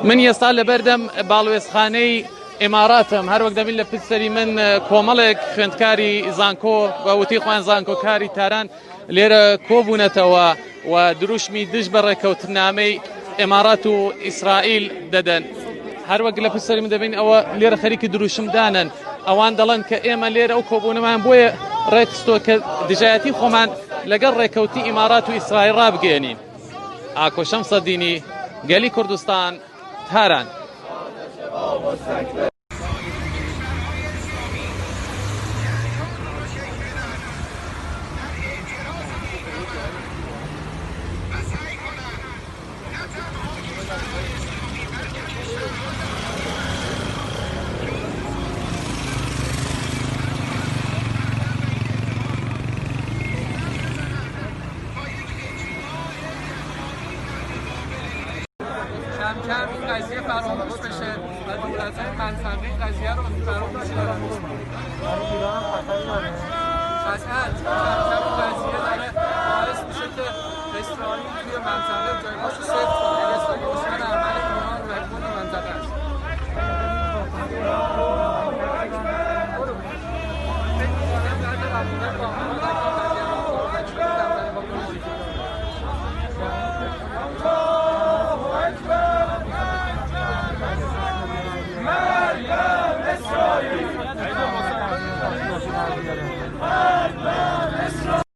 من ئێستا لە بەردەم باڵوێزخانەی ئێماراتم هەر وەک دەبین لە پشتسەری من کۆمەڵێک خوێندکاری زانکۆ وتی خوێن زانکۆکاری تاران لێرە کۆبوونەتەوە و دروشمی دژ بە ڕێکەوتنامەی ئێمارات و ئیسرائیل دەدەن. هەر وەک لە پشتسەری من دەبین ئەوە لێرە خەریکی دروشمدانن، ئەوان دەڵێن کە ئێمە لێرە ئەو کۆبوونەمان بۆیە ڕێکستۆ کە دژایەتی خۆمان لەگەڵ ڕێکەوتی ئیمارات و ئیسرائیل ڕابگەێنین. ئاکۆ شەمسەدینی گەلی کوردستان تاران. کم کم این قضیه فراموش بشه و دولت‌های منطقه این قضیه رو فراموش کنن. ایران هم خطری داره. قطعاً کم کم این قضیه داره باعث میشه که اسرائیل توی منطقه جایگاهش رو صفر کنه. اسرائیل دشمن